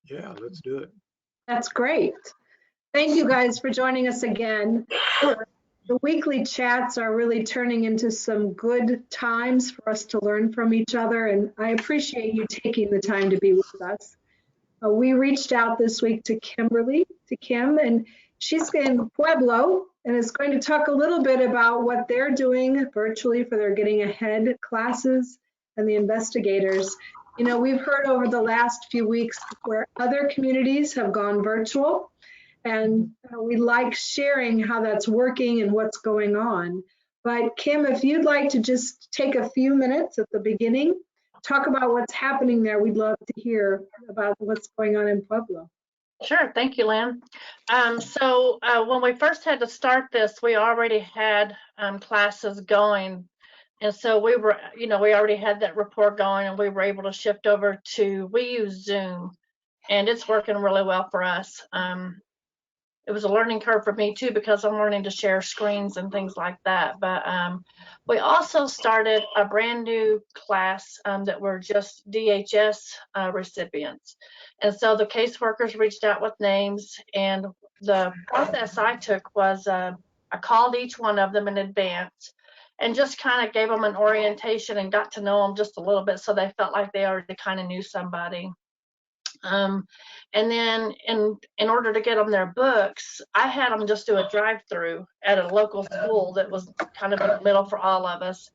Yeah, let's do it. That's great. Thank you guys for joining us again. The weekly chats are really turning into some good times for us to learn from each other, and I appreciate you taking the time to be with us. We reached out this week to Kim, and she's in Pueblo and is going to talk a little bit about what they're doing virtually for their Getting Ahead classes and the investigators. You know, we've heard over the last few weeks where other communities have gone virtual, and we like sharing how that's working and what's going on. But Kim, if you'd like to just take a few minutes at the beginning, talk about what's happening there. We'd love to hear about what's going on in Pueblo. Sure, thank you, Lynn. When we first had to start this, we already had classes going. And so we were, we already had that rapport going, and we were able to shift over we use Zoom, and it's working really well for us. It was a learning curve for me too, because I'm learning to share screens and things like that. But we also started a brand new class that were just DHS recipients. And so the caseworkers reached out with names, and the process I took was I called each one of them in advance and just kind of gave them an orientation and got to know them just a little bit, so they felt like they already kind of knew somebody. And then in order to get them their books, I had them just do a drive-through at a local school that was kind of in the middle for all of us.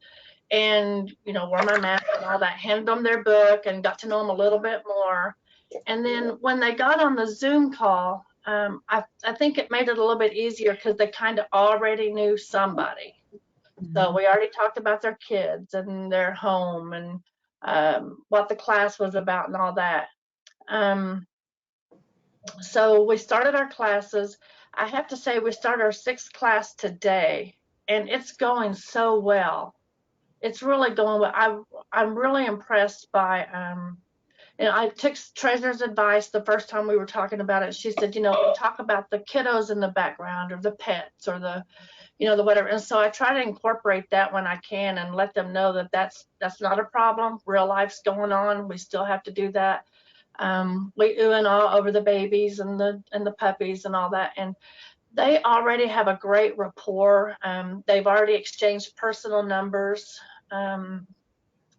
And, wore my mask and all that, handed them their book and got to know them a little bit more. And then when they got on the Zoom call, I think it made it a little bit easier because they kind of already knew somebody. So we already talked about their kids and their home and what the class was about and all that. So we started our classes. I have to say we started our 6th class today, and it's going so well. It's really going well. I'm really impressed by, I took Treasure's advice the first time we were talking about it. She said, we talk about the kiddos in the background, or the pets, or the whatever. And so I try to incorporate that when I can and let them know that that's not a problem. Real life's going on. We still have to do that. We ooh and ah over the babies and the puppies and all that, and they already have a great rapport. They've already exchanged personal numbers.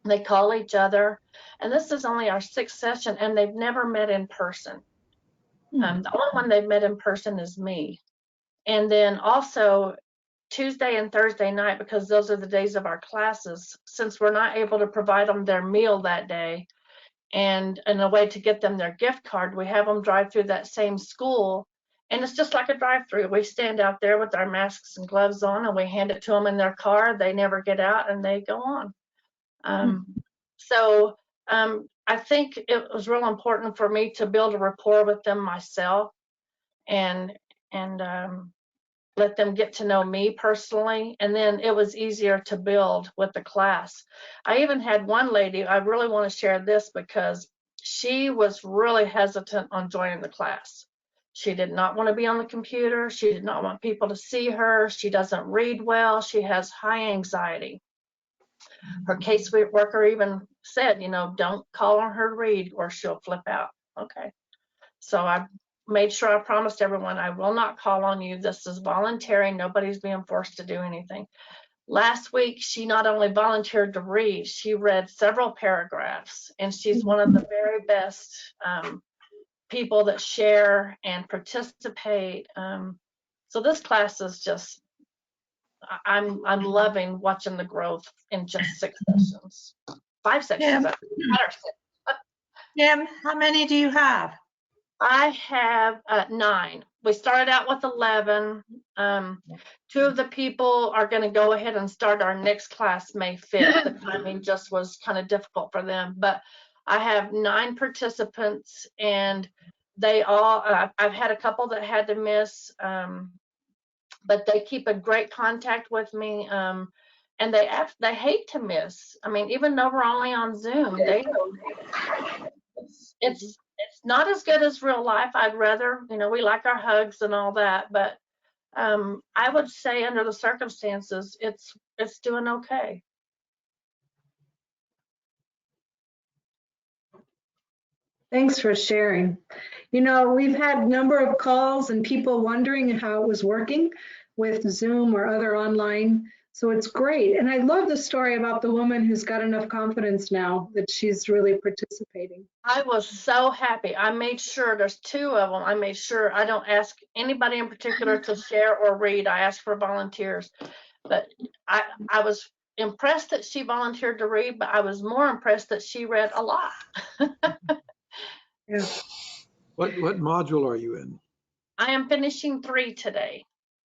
They call each other, and this is only our 6th session, and they've never met in person. The only one they've met in person is me. And then also Tuesday and Thursday night, because those are the days of our classes, since we're not able to provide them their meal that day, and a way to get them their gift card, we have them drive through that same school, and it's just like a drive-through. We stand out there with our masks and gloves on, and we hand it to them in their car. They never get out, and they go on. I think it was real important for me to build a rapport with them myself, and let them get to know me personally, and then it was easier to build with the class. I even had one lady, I really want to share this because she was really hesitant on joining the class. She did not want to be on the computer. She did not want people to see her. She doesn't read well. She has high anxiety. Her caseworker even said, don't call on her to read or she'll flip out. Okay. So I made sure I promised everyone I will not call on you. This is voluntary. Nobody's being forced to do anything. Last week, she not only volunteered to read, she read several paragraphs, and she's one of the very best people that share and participate. So this class is just, I'm loving watching the growth in just 6 sessions. 5 sessions. Kim, how many do you have? I have 9. We started out with 11. 2 of the people are going to go ahead and start our next class May 5th. The timing just was kind of difficult for them, but I have 9 participants, and they all, I've had a couple that had to miss, but they keep a great contact with me, and they hate to miss. I mean, even though we're only on Zoom, it's not as good as real life. I'd rather, we like our hugs and all that, but I would say under the circumstances, it's doing okay. Thanks for sharing. You know, we've had a number of calls and people wondering how it was working with Zoom or other online. So it's great. And I love the story about the woman who's got enough confidence now that she's really participating. I was so happy. I made sure there's 2 of them. I made sure I don't ask anybody in particular to share or read. I asked for volunteers. But I was impressed that she volunteered to read, but I was more impressed that she read a lot. Yeah. What module are you in? I am finishing 3 today.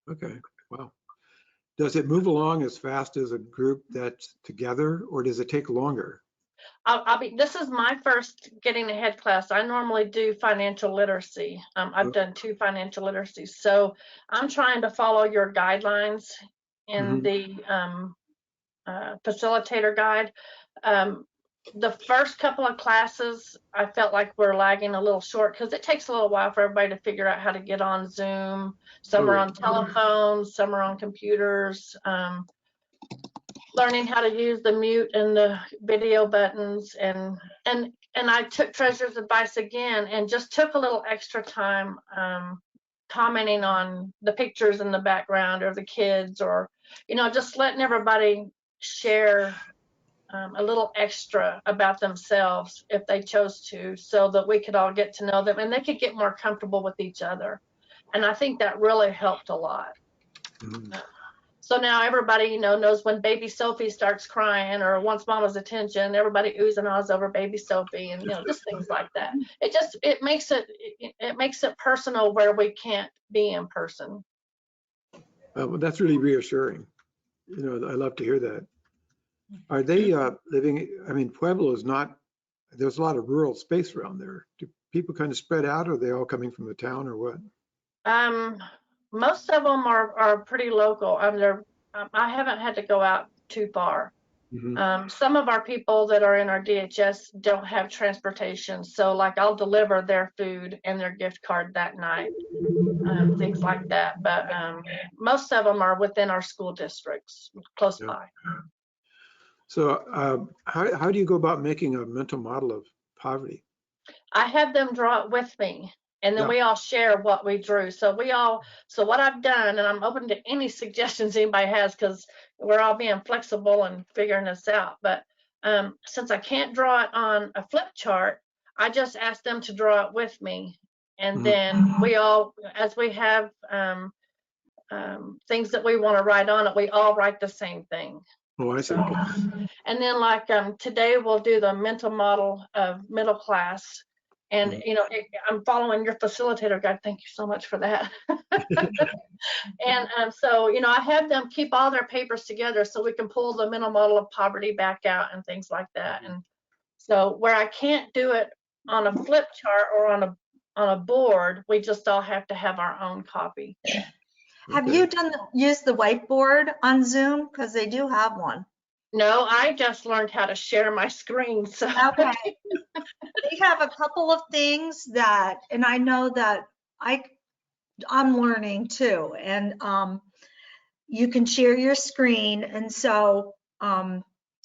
Okay, wow. Does it move along as fast as a group that's together, or does it take longer? This is my first Getting Ahead class. I normally do financial literacy. I've done 2 financial literacies. So I'm trying to follow your guidelines in the facilitator guide. The first couple of classes, I felt like we're lagging a little short because it takes a little while for everybody to figure out how to get on Zoom. Some are on telephones, some are on computers. Learning how to use the mute and the video buttons, and I took Treasurer's advice again and just took a little extra time commenting on the pictures in the background or the kids, or just letting everybody share a little extra about themselves if they chose to, so that we could all get to know them and they could get more comfortable with each other. And I think that really helped a lot. So now everybody, knows when baby Sophie starts crying or wants mama's attention, everybody oohs and ahs over baby Sophie, and just things like that. It makes it personal where we can't be in person. Well, that's really reassuring. I love to hear that. Are they living, Pueblo is not, there's a lot of rural space around there. Do people kind of spread out, or are they all coming from the town, or what? Most of them are pretty local. I haven't had to go out too far. Some of our people that are in our DHS don't have transportation, so like I'll deliver their food and their gift card that night, things like that. But most of them are within our school districts, close by. So how do you go about making a mental model of poverty? I had them draw it with me, and then we all share what we drew. So what I've done, and I'm open to any suggestions anybody has, because we're all being flexible and figuring this out. But since I can't draw it on a flip chart, I just asked them to draw it with me. And then we all, as we have things that we want to write on it, we all write the same thing. Oh, I see. And then like today we'll do the mental model of middle class. And, I'm following your facilitator guide. Thank you so much for that. And so, I have them keep all their papers together so we can pull the mental model of poverty back out and things like that. And so where I can't do it on a flip chart or on a board, we just all have to have our own copy. Have you used the whiteboard on Zoom? Because they do have one. No, I just learned how to share my screen. So Okay. They have a couple of things that, and I know that I'm learning too. And you can share your screen. And so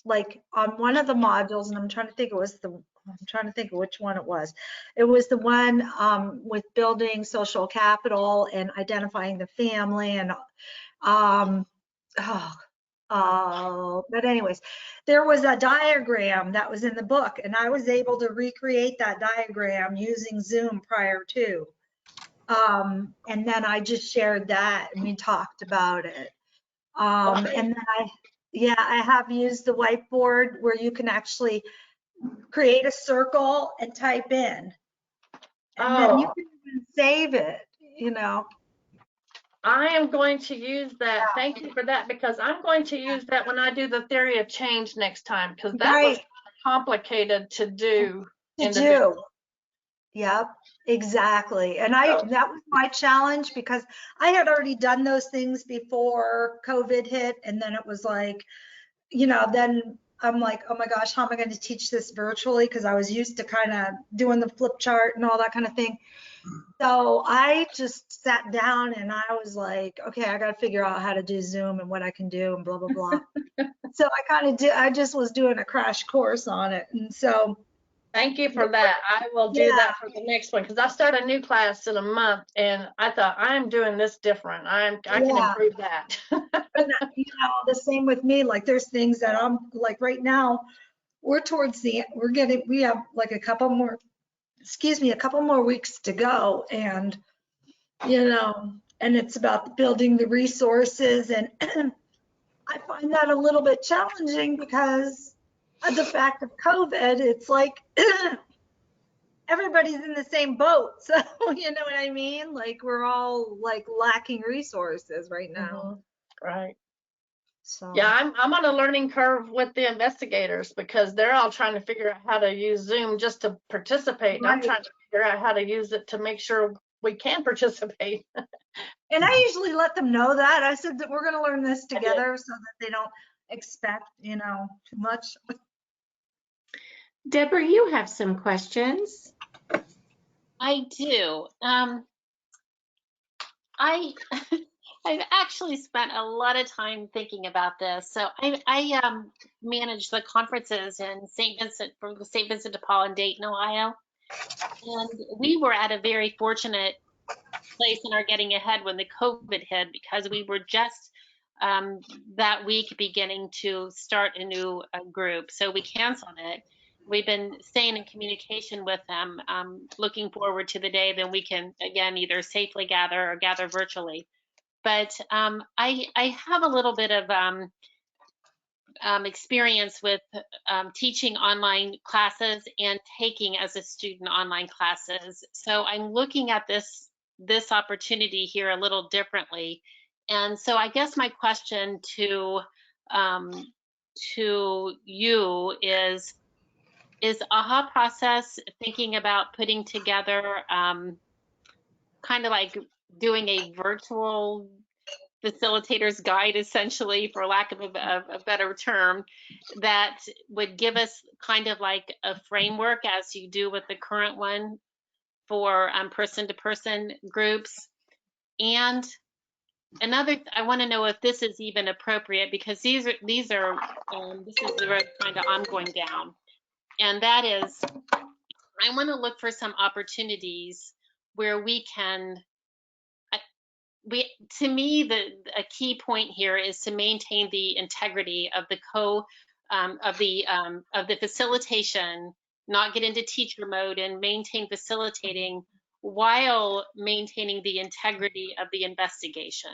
like on one of the modules, and I'm trying to think of which one it was. It was the one with building social capital and identifying the family, and but anyways, there was a diagram that was in the book, and I was able to recreate that diagram using Zoom prior to. And then I just shared that and we talked about it. And then I have used the whiteboard where you can actually create a circle and type in. And then you can even save it, I am going to use that. Thank you for that, because I'm going to use that when I do the theory of change next time, because that was complicated to do. Yep, exactly. And that was my challenge, because I had already done those things before COVID hit. And then it was like, then I'm like, oh my gosh, how am I going to teach this virtually? Because I was used to kind of doing the flip chart and all that kind of thing. So I just sat down and I was like, okay, I got to figure out how to do Zoom and what I can do and blah, blah, blah. So I just was doing a crash course on it. And so Thank you for that. I will do Yeah. that for the next one because I start a new class in a month, and I thought I'm doing this different. I can Yeah. improve that. And, the same with me, like there's things that I'm like right now, we have like a couple more weeks to go. And, and it's about building the resources. And I find that a little bit challenging because of the fact of COVID. It's like everybody's in the same boat. So, you know what I mean? Like we're all like lacking resources right now. Mhm. Right. So. Yeah, I'm on a learning curve with the investigators because they're all trying to figure out how to use Zoom just to participate. And I'm Right. trying to figure out how to use it to make sure we can participate. And I usually let them know that. I said that we're going to learn this together so that they don't expect, too much. Deborah, you have some questions. I do. I've actually spent a lot of time thinking about this. So I manage the conferences in for the St. Vincent de Paul in Dayton, Ohio. And we were at a very fortunate place in our getting ahead when the COVID hit, because we were just that week beginning to start a new group. So we canceled it. We've been staying in communication with them, looking forward to the day then we can again either safely gather or gather virtually. But I have a little bit of experience with teaching online classes and taking as a student online classes. So I'm looking at this opportunity here a little differently. And so I guess my question to you is AHA Process thinking about putting together kind of like doing a virtual facilitator's guide, essentially, for lack of a better term, that would give us kind of like a framework as you do with the current one for person-to-person groups? And I want to know if this is even appropriate, because this is the road kind of I'm going down, and that is I want to look for some opportunities where we can. To me, a key point here is to maintain the integrity of the of the facilitation, not get into teacher mode, and maintain facilitating while maintaining the integrity of the investigation.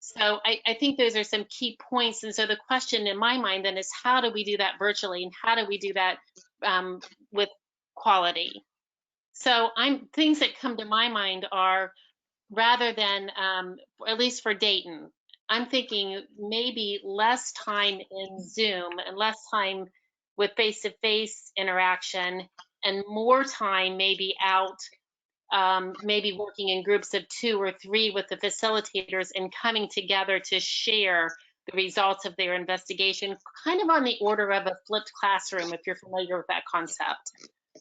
So I think those are some key points. And so the question in my mind then is, how do we do that virtually, and how do we do that with quality? So things that come to my mind are, rather than, at least for Dayton, I'm thinking maybe less time in Zoom and less time with face-to-face interaction, and more time maybe out, maybe working in groups of 2 or 3 with the facilitators and coming together to share the results of their investigation, kind of on the order of a flipped classroom, if you're familiar with that concept.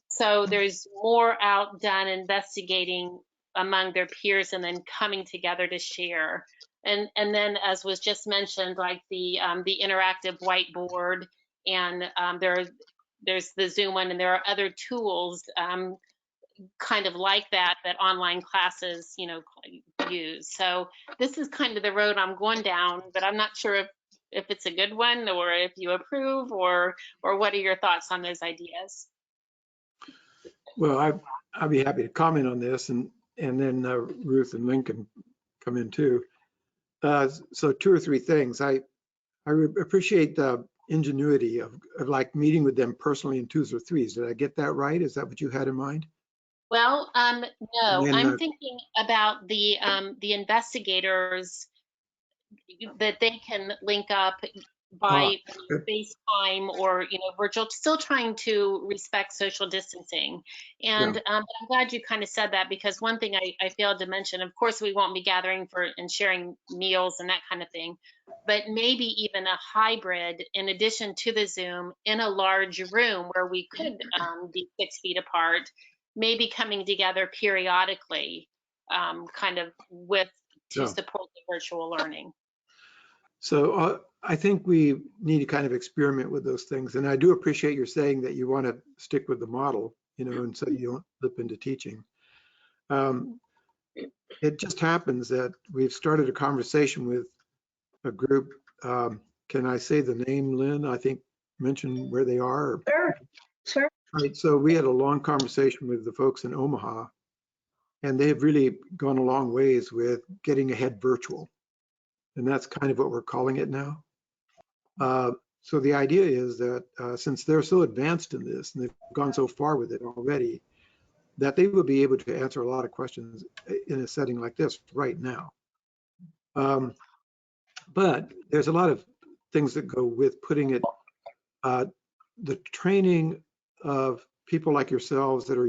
So there's more out done investigating among their peers and then coming together to share. And then, as was just mentioned, like the interactive whiteboard, and there's the Zoom one, and there are other tools kind of like that online classes use. So this is kind of the road I'm going down, but I'm not sure if it's a good one, or if you approve, or what are your thoughts on those ideas? Well, I'll be happy to comment on this, and then Ruth and Lincoln come in too. So 2 or 3 things. I appreciate the ingenuity of like meeting with them personally in 2s or 3s. Did I get that right? Is that what you had in mind? Well, no, then, I'm thinking about the investigators, that they can link up by FaceTime or virtual, still trying to respect social distancing. And I'm glad you kind of said that, because one thing I failed to mention, of course, we won't be gathering and sharing meals and that kind of thing, but maybe even a hybrid, in addition to the Zoom, in a large room where we could be 6 feet apart, maybe coming together periodically, kind of to support the virtual learning. So I think we need to kind of experiment with those things. And I do appreciate your saying that you want to stick with the model, and so you don't slip into teaching. It just happens that we've started a conversation with a group. Can I say the name, Lynn? I think mention where they are. Sure. Right. So we had a long conversation with the folks in Omaha, and they've really gone a long ways with getting ahead virtual. And that's kind of what we're calling it now. So the idea is that since they're so advanced in this and they've gone so far with it already, that they will be able to answer a lot of questions in a setting like this right now. But there's a lot of things that go with putting it, the training of people like yourselves that are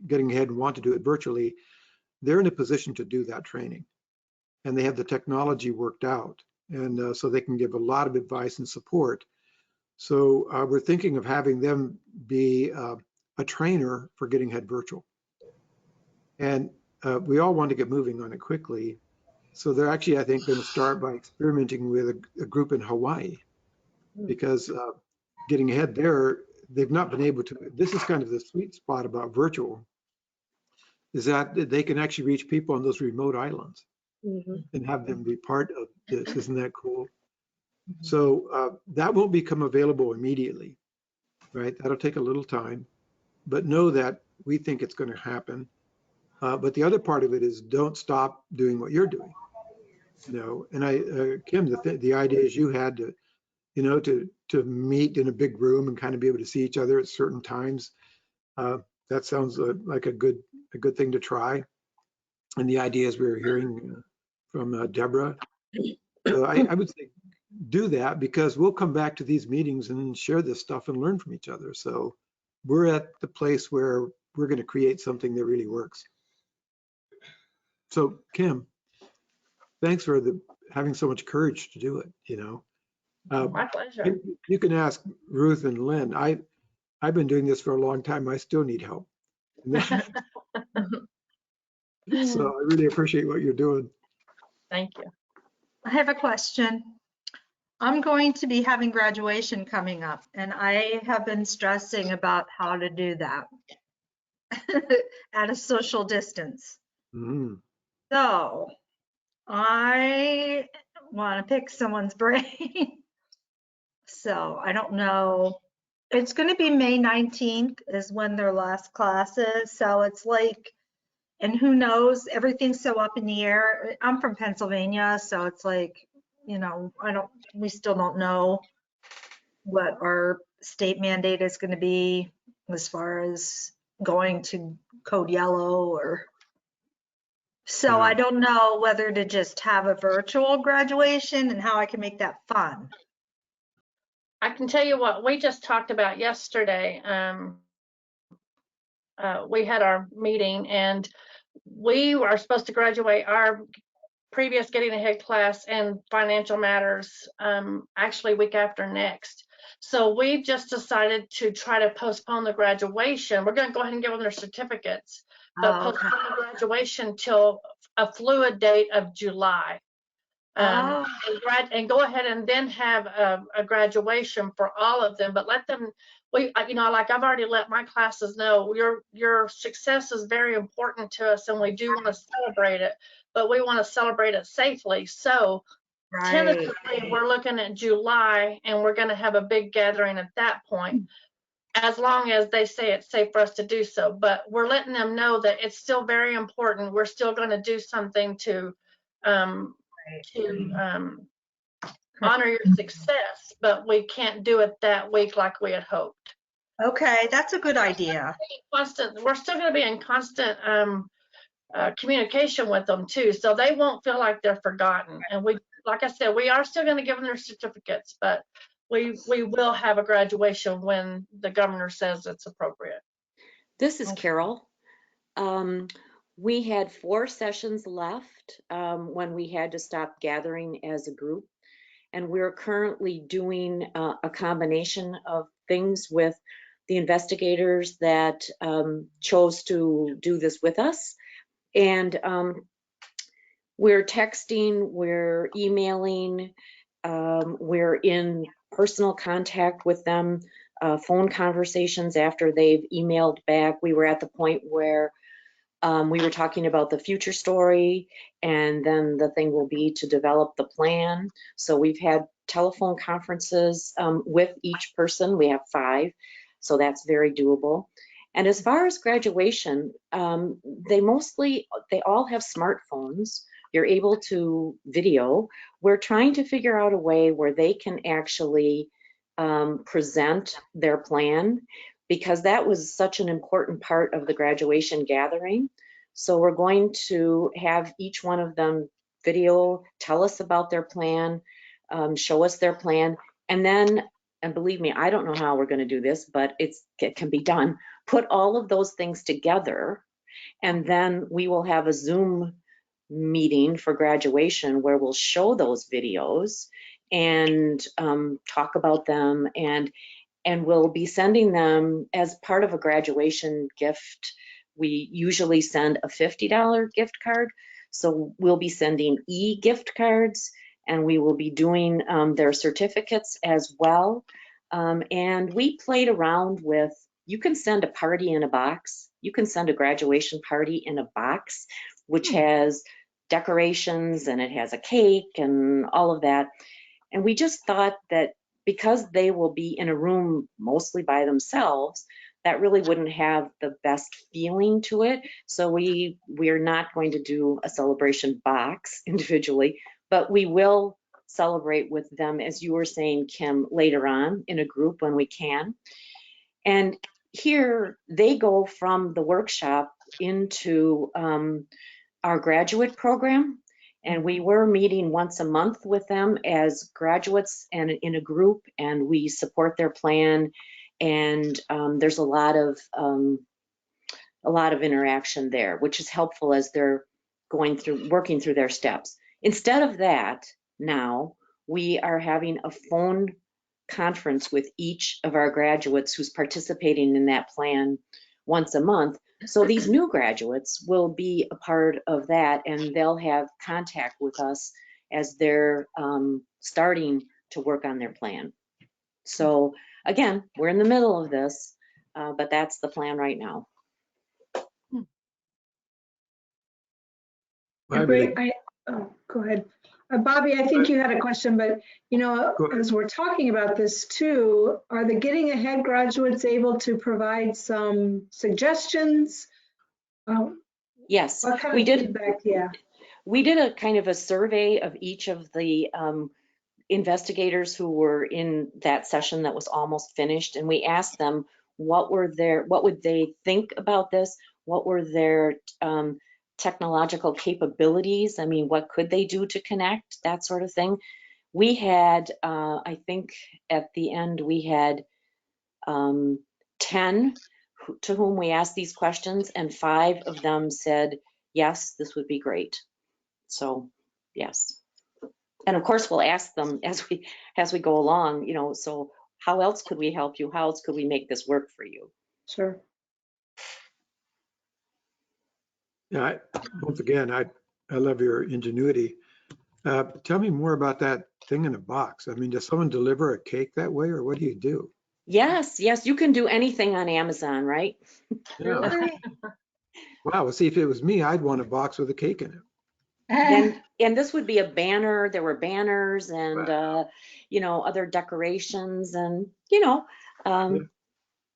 getting ahead and want to do it virtually, they're in a position to do that training. And they have the technology worked out. And so they can give a lot of advice and support. So we're thinking of having them be a trainer for getting ahead virtual. And we all want to get moving on it quickly. So they're actually, I think, going to start by experimenting with a group in Hawaii, because getting ahead there, they've not been able to. This is kind of the sweet spot about virtual, is that they can actually reach people on those remote islands and have them be part of this. Isn't that cool? So that won't become available immediately, right? That'll take a little time, but know that we think it's going to happen. But the other part of it is don't stop doing what you're doing. And Kim, the idea is you had to meet in a big room and kind of be able to see each other at certain times. That sounds like a good thing to try. And the idea is we're hearing from Deborah. So I would say do that, because we'll come back to these meetings and share this stuff and learn from each other. So we're at the place where we're going to create something that really works. So Kim, thanks for having so much courage to do it. My pleasure. You can ask Ruth and Lynn. I've been doing this for a long time. I still need help. So I really appreciate what you're doing. Thank you. I have a question. I'm going to be having graduation coming up, and I have been stressing about how to do that at a social distance. Mhm. So I want to pick someone's brain. So I don't know. It's going to be May 19th is when their last class is. So it's like, and who knows, everything's so up in the air. I'm from Pennsylvania, so it's like, we still don't know what our state mandate is going to be as far as going to code yellow or. So I don't know whether to just have a virtual graduation and how I can make that fun. I can tell you what we just talked about yesterday. We had our meeting, and we are supposed to graduate our previous Getting Ahead class and financial matters actually week after next. So we've just decided to try to postpone the graduation. We're going to go ahead and give them their certificates, but postpone the graduation till a fluid date of July. And go ahead and then have a graduation for all of them, but let them, like I've already let my classes know, your success is very important to us, and we do want to celebrate it, but we want to celebrate it safely. So tentatively, we're looking at July, and we're going to have a big gathering at that point, as long as they say it's safe for us to do so. But we're letting them know that it's still very important. We're still going to do something to honor your success, but we can't do it that week like we had hoped. Okay, that's a good idea. We're still going to be in constant communication with them too, so they won't feel like they're forgotten. And like I said, we are still going to give them their certificates, but we will have a graduation when the governor says it's appropriate. This is Carol. We had 4 sessions left when we had to stop gathering as a group. And we're currently doing a combination of things with the investigators that chose to do this with us. And we're texting, we're emailing, we're in personal contact with them, phone conversations after they've emailed back. We were at the point where we were talking about the future story, and then the thing will be to develop the plan. So we've had telephone conferences with each person. We have 5, so that's very doable. And as far as graduation, they all have smartphones. You're able to video. We're trying to figure out a way where they can actually present their plan, because that was such an important part of the graduation gathering. So we're going to have each one of them video, tell us about their plan, show us their plan, and then, and believe me, I don't know how we're going to do this, but it can be done. Put all of those things together, and then we will have a Zoom meeting for graduation where we'll show those videos and talk about them, and we'll be sending them as part of a graduation gift. We usually send a $50 gift card. So we'll be sending e-gift cards, and we will be doing their certificates as well. And we played around with, you can send a party in a box. You can send a graduation party in a box, which has decorations and it has a cake and all of that. And we just thought that because they will be in a room mostly by themselves, that really wouldn't have the best feeling to it. So we're not going to do a celebration box individually, but we will celebrate with them, as you were saying, Kim, later on in a group when we can. And here they go from the workshop into our graduate program. And we were meeting once a month with them as graduates and in a group, and we support their plan. And there's a lot of interaction there, which is helpful as they're working through their steps. Instead of that, now we are having a phone conference with each of our graduates who's participating in that plan once a month. So these new graduates will be a part of that, and they'll have contact with us as they're starting to work on their plan. So again, we're in the middle of this, but that's the plan right now. Go ahead. Bobby, I think you had a question, but as we're talking about this too, are the Getting Ahead graduates able to provide some suggestions? Yes, what kind we of did. Feedback? Yeah. We did a kind of a survey of each of the investigators who were in that session that was almost finished, and we asked them what would they think about this? What were their technological capabilities? I mean, what could they do to connect? That sort of thing. We had, I think at the end, we had 10 to whom we asked these questions, and 5 of them said, yes, this would be great. So, yes. And of course, we'll ask them as we go along, so how else could we help you? How else could we make this work for you? Sure. Yeah, once again, I love your ingenuity. Tell me more about that thing in a box. I mean, does someone deliver a cake that way, or what do you do? Yes, you can do anything on Amazon, right? Yeah. Really? Wow, well, see, if it was me, I'd want a box with a cake in it. And this would be a banner. There were banners and other decorations and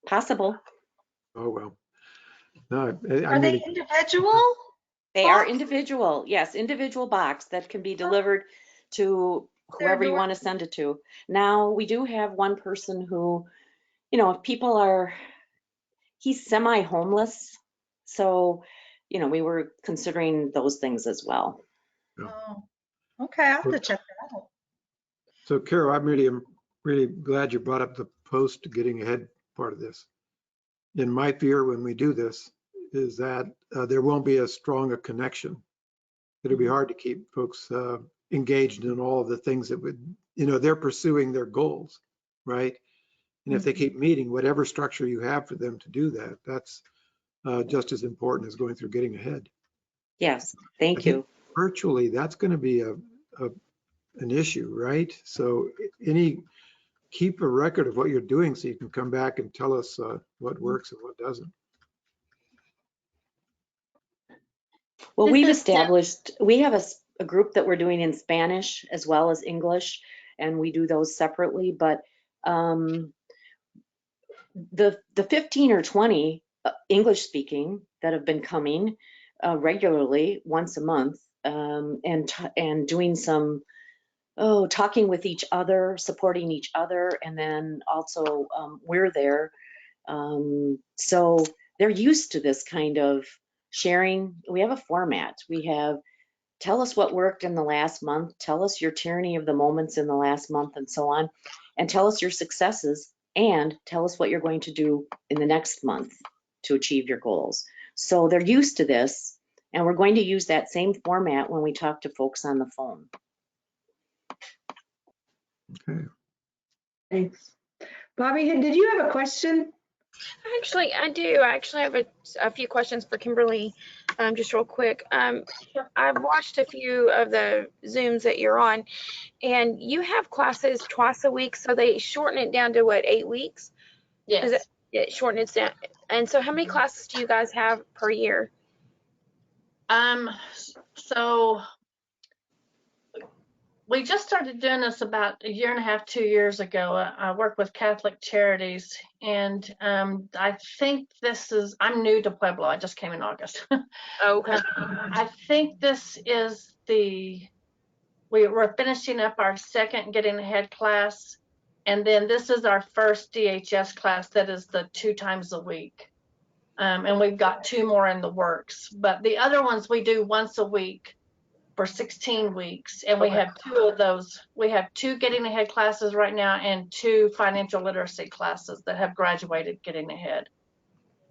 possible. Oh, well. No, Are they individual? They are individual, yes, individual box that can be delivered to whoever you want to send it to. Now, we do have one person who, if people are, he's semi-homeless. So, we were considering those things as well. Oh, okay, I'll have to check that out. So Carol, I'm really glad you brought up the post Getting Ahead part of this. In my fear when we do this is that there won't be as strong a connection. It'll be hard to keep folks engaged in all of the things that would, they're pursuing their goals, right? And if they keep meeting, whatever structure you have for them to do that, that's just as important as going through Getting Ahead. Yes, thank you. virtually, that's going to be an issue, right? So keep a record of what you're doing so you can come back and tell us what works and what doesn't. Well, This we've is Deb. established, we have a group that we're doing in Spanish as well as English, and we do those separately, but the 15 or 20 English speaking that have been coming regularly once a month, and doing some talking with each other, supporting each other, and then also we're there. So they're used to this kind of sharing. We have a format. We have tell us what worked in the last month, tell us your tyranny of the moments in the last month, and so on, and tell us your successes, and tell us what you're going to do in the next month to achieve your goals. So they're used to this, and we're going to use that same format when we talk to folks on the phone. Okay. Thanks. Bobby, did you have a question? Actually, I do. I actually have a few questions for Kimberly, just real quick. I've watched a few of the Zooms that you're on, and you have classes twice a week, so they shorten it down to what, 8 weeks? Yes. It shorten it down. And so how many classes do you guys have per year? So we just started doing this about 1.5 to 2 years ago. I work with Catholic Charities, and I think I'm new to Pueblo. I just came in August. Okay. I think this is we're finishing up our second Getting Ahead class, and then this is our first DHS class that is the 2 times a week. And we've got 2 more in the works, but the other ones we do once a week for 16 weeks, and we have 2 of those. We have 2 Getting Ahead classes right now and 2 financial literacy classes that have graduated Getting Ahead.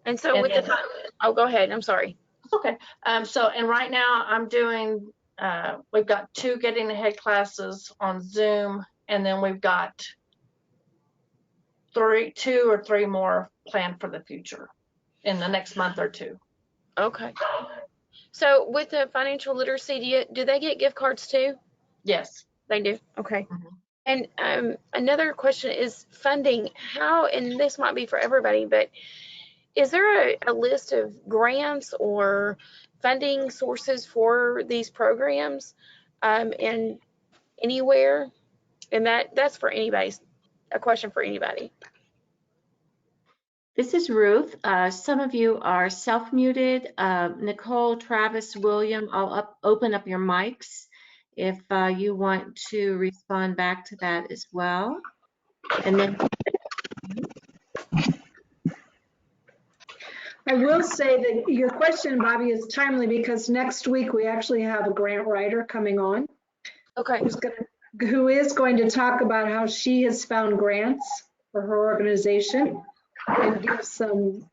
And so go ahead. I'm sorry. It's okay. And right now I'm doing, we've got 2 Getting Ahead classes on Zoom, and then we've got 2 or 3 more planned for the future in the next month or 2. Okay. So with the financial literacy, do they get gift cards too? Yes. They do. Okay. Mhm. And another question is funding. How, and this might be for everybody, but is there a list of grants or funding sources for these programs and anywhere? And that's for anybody, a question for anybody. This is Ruth. Some of you are self-muted. Nicole, Travis, William, I'll open up your mics if you want to respond back to that as well. And then I will say that your question, Bobby, is timely because next week we actually have a grant writer coming on. Okay. Who is going to talk about how she has found grants for her organization and give some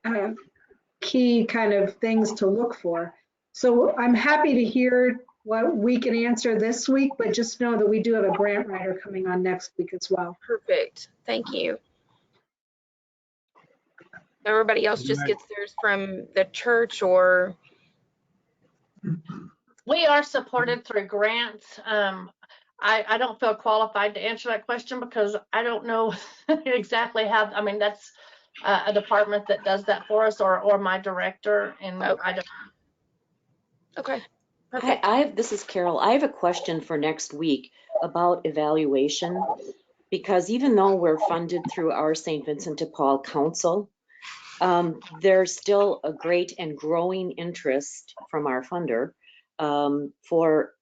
key kind of things to look for. So I'm happy to hear what we can answer this week, but just know that we do have a grant writer coming on next week as well. Perfect. Thank you. Everybody else just gets theirs from the church or? We are supported through grants. I don't feel qualified to answer that question because I don't know exactly how. I mean, that's a department that does that for us, or my director, and I don't. Okay. Perfect. This is Carol. I have a question for next week about evaluation, because even though we're funded through our St. Vincent de Paul Council, there's still a great and growing interest from our funder for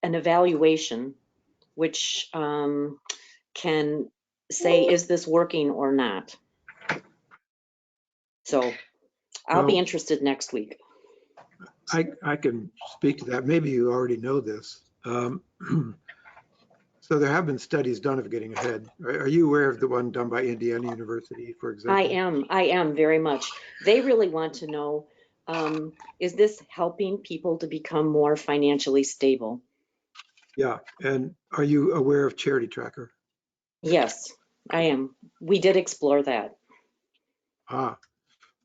an evaluation, which can say, is this working or not? So I'll be interested next week. I can speak to that. Maybe you already know this. So there have been studies done of Getting Ahead. Are you aware of the one done by Indiana University, for example? I am very much. They really want to know, is this helping people to become more financially stable? Yeah, and are you aware of Charity Tracker? Yes, I am. We did explore that.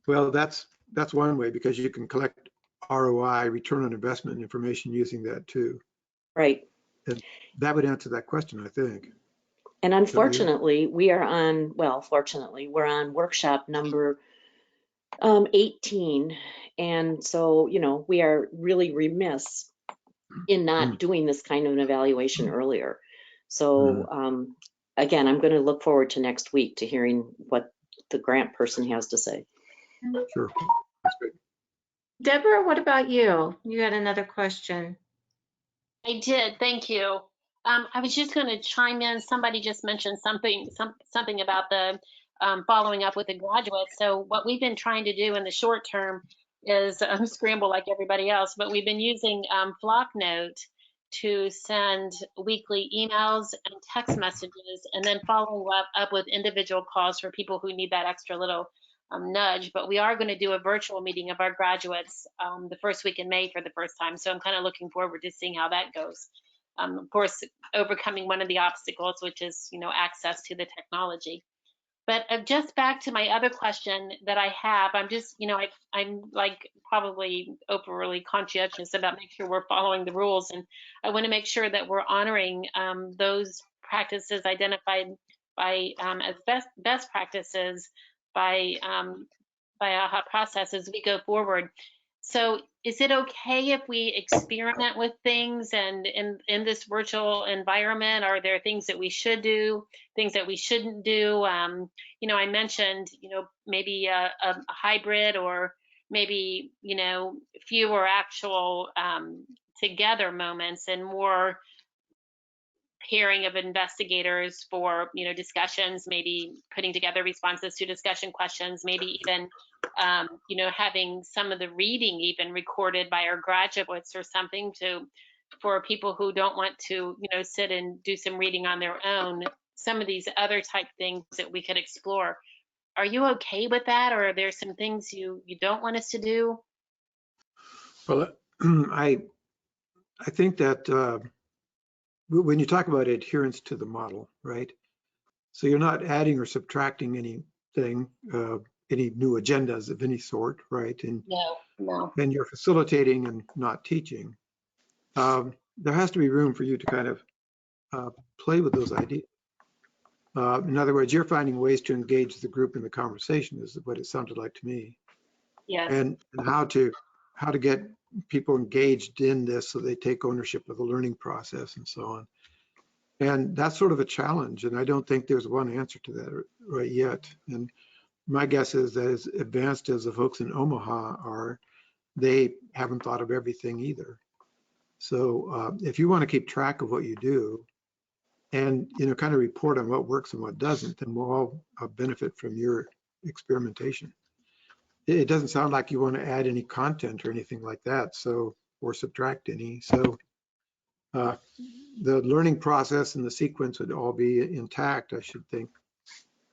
Well, that's one way, because you can collect ROI, return on investment information using that too. Right. That would answer that question, I think. And unfortunately, we are on, well, fortunately, we're on workshop number 18. And so, you know, we are really remiss in not doing this kind of an evaluation earlier. So again, I'm going to look forward to next week to hearing what the grant person has to say. Sure. That's great. Deborah, what about you? You had another question. I did, thank you. I was just going to chime in. Somebody just mentioned something about the following up with the graduates. So what we've been trying to do in the short term is scramble like everybody else, but we've been using Flocknote to send weekly emails and text messages, and then following up with individual calls for people who need that extra little nudge. But we are going to do a virtual meeting of our graduates the first week in May for the first time. So I'm kind of looking forward to seeing how that goes. Of course, overcoming one of the obstacles, which is, you know, access to the technology. But just back to my other question that I have, I'm just, you know, I'm like probably overly conscientious about making sure we're following the rules. And I want to make sure that we're honoring those practices identified by as best practices by AHA process as we go forward. So is it okay if we experiment with things and in this virtual environment? Are there things that we should do, things that we shouldn't do? You know, I mentioned, you know, maybe a hybrid, or maybe, you know, fewer actual together moments and more pairing of investigators for, you know, discussions, maybe putting together responses to discussion questions, maybe even you know, having some of the reading even recorded by our graduates or something for people who don't want to, you know, sit and do some reading on their own, some of these other type things that we could explore. Are you okay with that, or are there some things you don't want us to do? Well, I think that when you talk about adherence to the model, right? So you're not adding or subtracting anything, any new agendas of any sort, right? And No. and you're facilitating and not teaching. There has to be room for you to kind of play with those ideas. In other words, you're finding ways to engage the group in the conversation, is what it sounded like to me. Yes. And how to get people engaged in this so they take ownership of the learning process and so on. And that's sort of a challenge, and I don't think there's one answer to that right yet. And my guess is that as advanced as the folks in Omaha are, they haven't thought of everything either. So if you want to keep track of what you do and, you know, kind of report on what works and what doesn't, then we'll all benefit from your experimentation. It doesn't sound like you want to add any content or anything like that, so, or subtract any. So the learning process and the sequence would all be intact, I should think.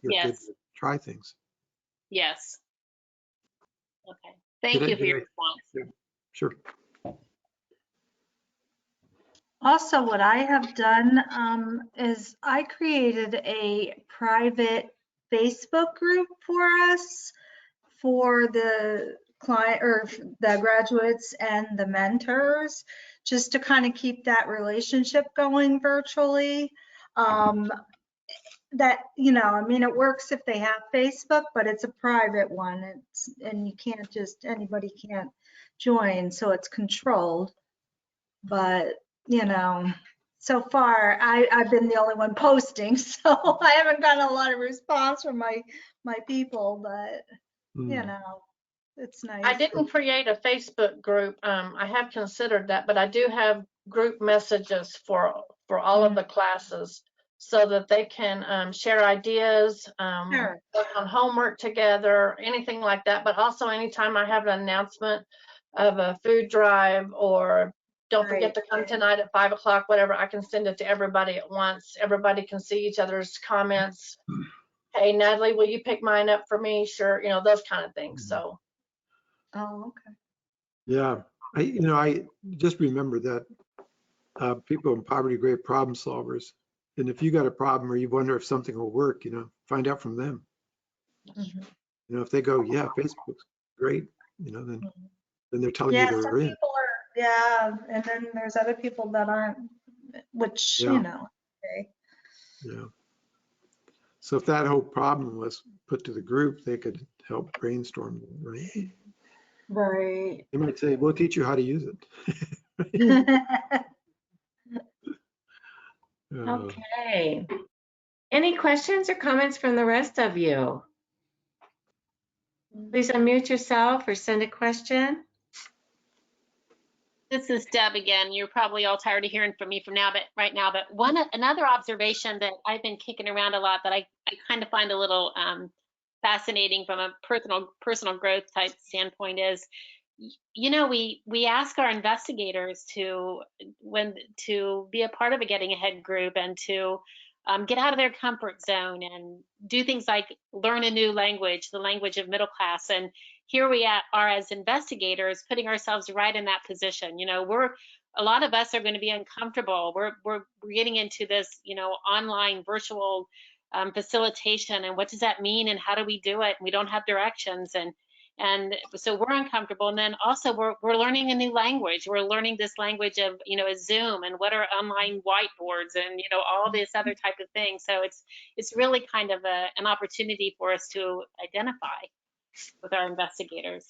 You're good Yes. to try things. Yes. Okay. Thank you for your response. Yeah, sure. Also, what I have done is I created a private Facebook group for us, for the client or the graduates and the mentors, just to kind of keep that relationship going virtually. That, you know, I mean, it works if they have Facebook, but it's a private one. And you can't just, anybody can't join, so it's controlled. But, you know, so far I've been the only one posting, so I haven't gotten a lot of response from my people, but you know, it's nice. I didn't create a Facebook group. I have considered that, but I do have group messages for all of the classes so that they can share ideas, Sure. work on homework together, anything like that. But also anytime I have an announcement of a food drive, or don't forget to come tonight at 5 o'clock, whatever, I can send it to everybody at once. Everybody can see each other's comments. Hey, Natalie, will you pick mine up for me? Sure. You know, those kind of things. So. Oh, okay. Yeah, I just remember that people in poverty are great problem solvers. And if you got a problem or you wonder if something will work, you know, find out from them. You know, if they go, yeah, Facebook's great, you know, then then they're telling you Yeah, some they're in. people are, yeah, and then there's other people that aren't, which, Yeah. you know, okay. Yeah. So if that whole problem was put to the group, they could help brainstorm, right? Right. They might say, we'll teach you how to use it. Okay. Any questions or comments from the rest of you? Please unmute yourself or send a question. This is Deb again. You're probably all tired of hearing from me right now, but another observation that I've been kicking around a lot that I kind of find a little fascinating from a personal growth type standpoint is, you know, we ask our investigators to be a part of a Getting Ahead group and to get out of their comfort zone and do things like learn a new language, the language of middle class. And here we are as investigators putting ourselves right in that position. You know, a lot of us are going to be uncomfortable. We're getting into this, you know, online virtual facilitation, and what does that mean and how do we do it? We don't have directions, and so we're uncomfortable. And then also we're learning a new language. We're learning this language of, you know, a Zoom and what are online whiteboards and, you know, all this other type of thing. So it's really kind of an opportunity for us to identify with our investigators.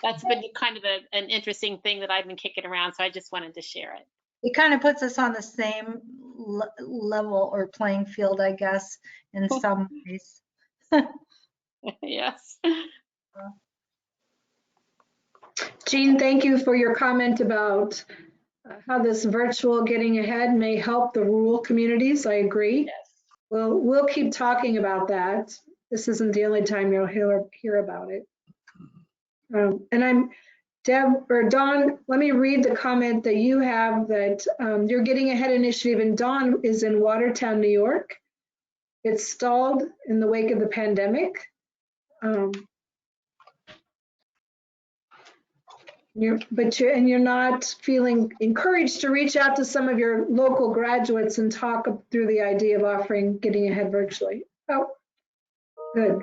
That's been kind of an interesting thing that I've been kicking around, so I just wanted to share it. It kind of puts us on the same level or playing field, I guess, in some ways. Yes. Jean, thank you for your comment about how this virtual Getting Ahead may help the rural communities. I agree. Yes. We'll keep talking about that. This isn't the only time you'll hear about it. And Dawn, let me read the comment that you have that your Getting Ahead initiative, and Dawn is in Watertown, New York. It's stalled in the wake of the pandemic. You're not feeling encouraged to reach out to some of your local graduates and talk through the idea of offering Getting Ahead virtually. Oh, good.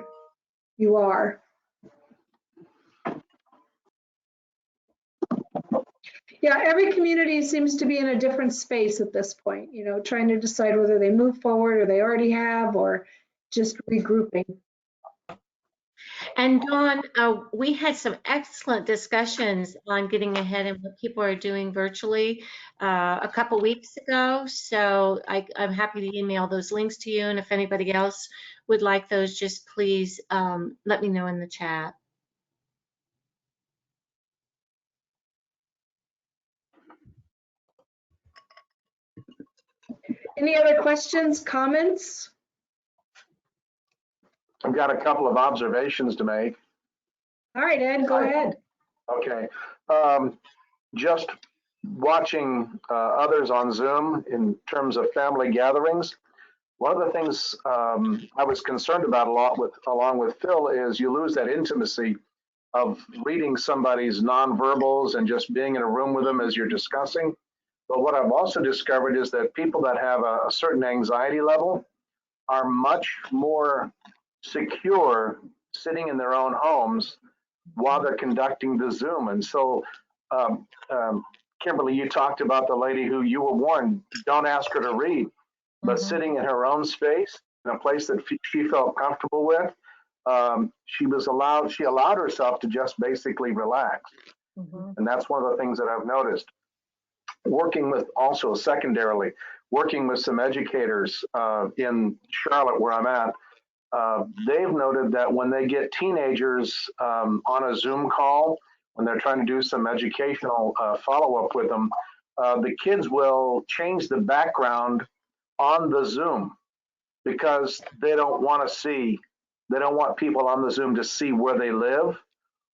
You are. Yeah, every community seems to be in a different space at this point, you know, trying to decide whether they move forward or they already have, or just regrouping. And Dawn, we had some excellent discussions on Getting Ahead and what people are doing virtually a couple weeks ago. So I'm happy to email those links to you. And if anybody else would like those, just please let me know in the chat. Any other questions, comments? I've got a couple of observations to make. All right, Ed, go ahead. Okay. Just watching others on Zoom in terms of family gatherings, one of the things I was concerned about a lot along with Phil is you lose that intimacy of reading somebody's nonverbals and just being in a room with them as you're discussing. But what I've also discovered is that people that have a certain anxiety level are much more secure sitting in their own homes while they're conducting the Zoom. And so, Kimberly, you talked about the lady who you were warned, don't ask her to read, but sitting in her own space, in a place that she felt comfortable with, she allowed herself to just basically relax. And that's one of the things that I've noticed. Secondarily, working with some educators in Charlotte, where I'm at, they've noted that when they get teenagers on a Zoom call, when they're trying to do some educational follow-up with them, the kids will change the background on the Zoom because they don't want people on the Zoom to see where they live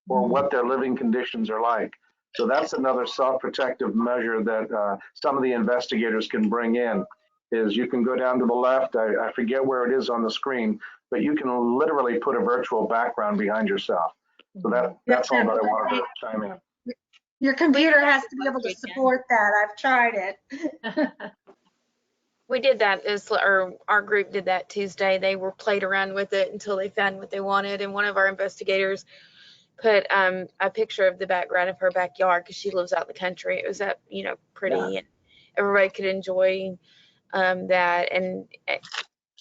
or what their living conditions are like. So that's another self-protective measure that some of the investigators can bring in, is you can go down to the left, I forget where it is on the screen, but you can literally put a virtual background behind yourself. So that's all that I wanted to chime in. Your computer has to be able to support that. I've tried it. We did that our group did that Tuesday. They played around with it until they found what they wanted. And one of our investigators put a picture of the background of her backyard because she lives out in the country. It was up, pretty, Yeah. and everybody could enjoy that. And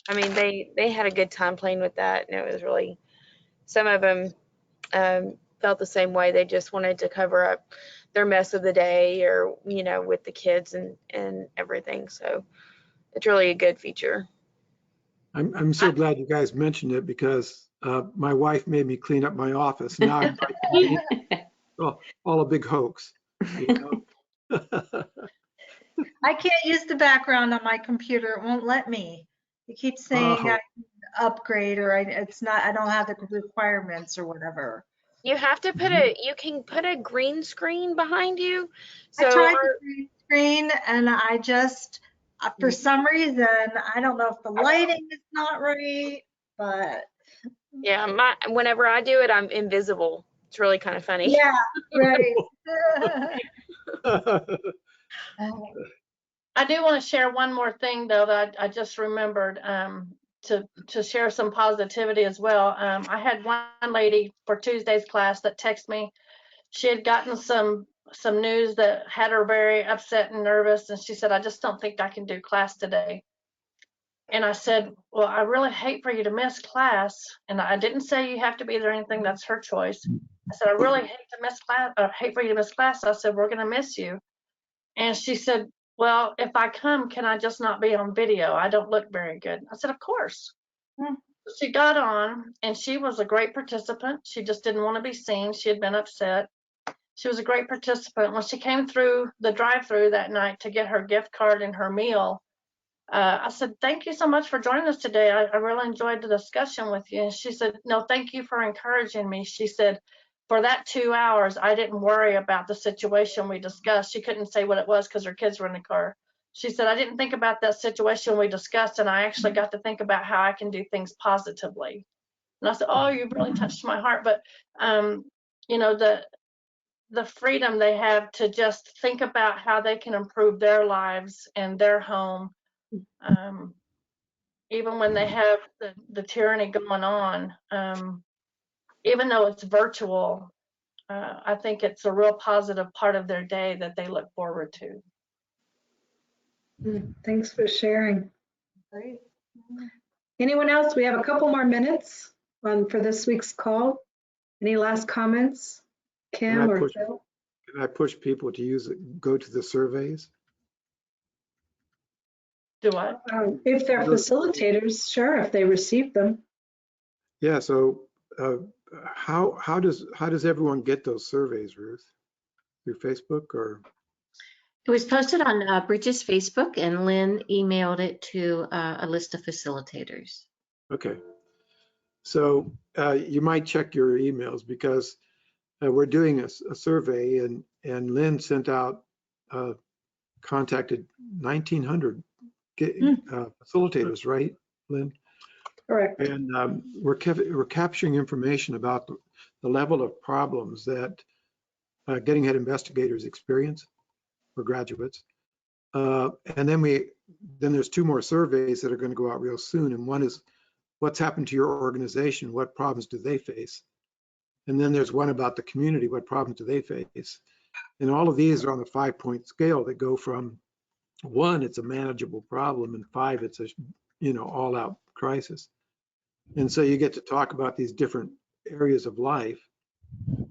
I mean, they had a good time playing with that, and it was really. Some of them felt the same way. They just wanted to cover up their mess of the day, or with the kids and everything. So it's really a good feature. I'm so glad you guys mentioned it because my wife made me clean up my office. Now I'm all a big hoax. You know? I can't use the background on my computer. It won't let me. It keeps saying I upgrade or I don't have the requirements or whatever. You have to you can put a green screen behind you. So I tried the green screen and I just, for some reason, I don't know if the lighting is not right, but. yeah, whenever I do it, I'm invisible. It's really kind of funny. Yeah, right. I do want to share one more thing though that I just remembered to share some positivity as well. I had one lady for Tuesday's class that texted me. She had gotten some news that had her very upset and nervous, and she said, "I just don't think I can do class today." And I said, "Well, I really hate for you to miss class." And I didn't say you have to be there or anything. That's her choice. I said, "I really hate to miss class. Hate for you to miss class." I said, "We're going to miss you." And she said, "Well, if I come, can I just not be on video? I don't look very good." I said, "Of course." She got on and she was a great participant. She just didn't want to be seen. She had been upset. She was a great participant. When she came through the drive-through that night to get her gift card and her meal, I said, "Thank you so much for joining us today. I really enjoyed the discussion with you." And she said, "No, thank you for encouraging me." She said, "For that 2 hours, I didn't worry about the situation we discussed." She couldn't say what it was because her kids were in the car. She said, "I didn't think about that situation we discussed, and I actually got to think about how I can do things positively." And I said, "Oh, you've really touched my heart." But, the freedom they have to just think about how they can improve their lives and their home, even when they have the tyranny going on, even though it's virtual, I think it's a real positive part of their day that they look forward to. Thanks for sharing. Great. Anyone else? We have a couple more minutes for this week's call. Any last comments, Kim or Phil? Can I push people to go to the surveys? Do what? If they're facilitators, sure, if they receive them. Yeah, so how does everyone get those surveys, Ruth? Through Facebook or? It was posted on Bridges Facebook, and Lynn emailed it to a list of facilitators. Okay. So you might check your emails because we're doing a survey, and Lynn sent out, contacted 1,900 facilitators, right, Lynn? Correct. And we're capturing information about the level of problems that Getting Ahead investigators experience for graduates. And then there's 2 more surveys that are going to go out real soon. And one is, what's happened to your organization? What problems do they face? And then there's one about the community. What problems do they face? And all of these are on a 5-point scale that go from 1, it's a manageable problem, and 5, it's a all-out crisis. And so you get to talk about these different areas of life.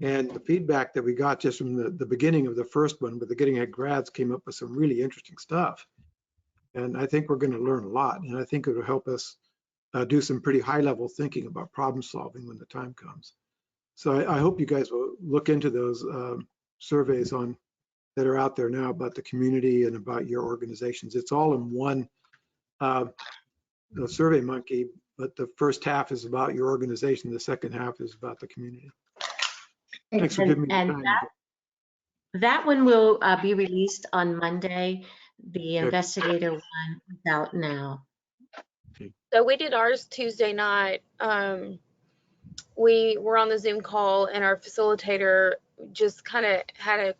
And the feedback that we got just from the beginning of the first one with the Getting Ahead grads came up with some really interesting stuff. And I think we're going to learn a lot. And I think it'll help us do some pretty high-level thinking about problem solving when the time comes. So I hope you guys will look into those surveys that are out there now about the community and about your organizations. It's all in one Survey Monkey, but the first half is about your organization. The second half is about the community. Thanks for giving me the time. That one will be released on Monday. The investigator one is out now. So we did ours Tuesday night. We were on the Zoom call, and our facilitator just kind of had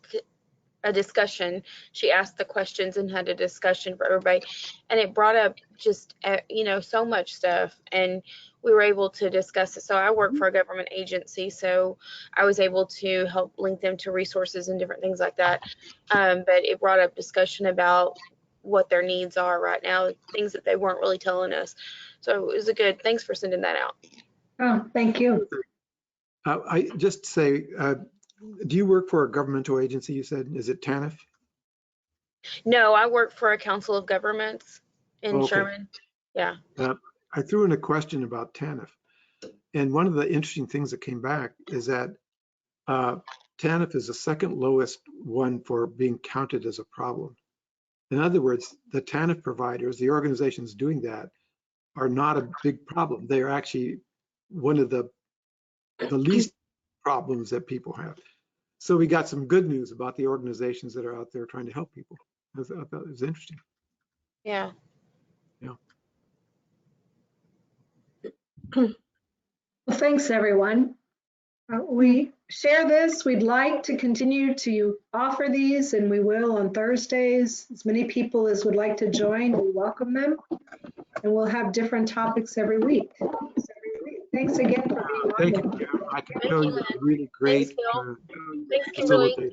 a discussion. She asked the questions and had a discussion for everybody. And it brought up just, so much stuff. And we were able to discuss it. So I work for a government agency, so I was able to help link them to resources and different things like that. But it brought up discussion about what their needs are right now, things that they weren't really telling us. So it was thanks for sending that out. Oh, thank you. I just say, do you work for a governmental agency, you said? Is it TANF? No, I work for a council of governments in Okay. Sherman. Yeah. I threw in a question about TANF. And one of the interesting things that came back is that TANF is the second lowest one for being counted as a problem. In other words, the TANF providers, the organizations doing that, are not a big problem. They are actually one of the least problems that people have. So we got some good news about the organizations that are out there trying to help people. I thought it was interesting. Yeah. Well, thanks, everyone. We share this. We'd like to continue to offer these, and we will on Thursdays. As many people as would like to join, we welcome them. And we'll have different topics every week. Thanks again for being on. Thank you, Kim. I can tell you're a really great Thanks, Kimberly. facilitator.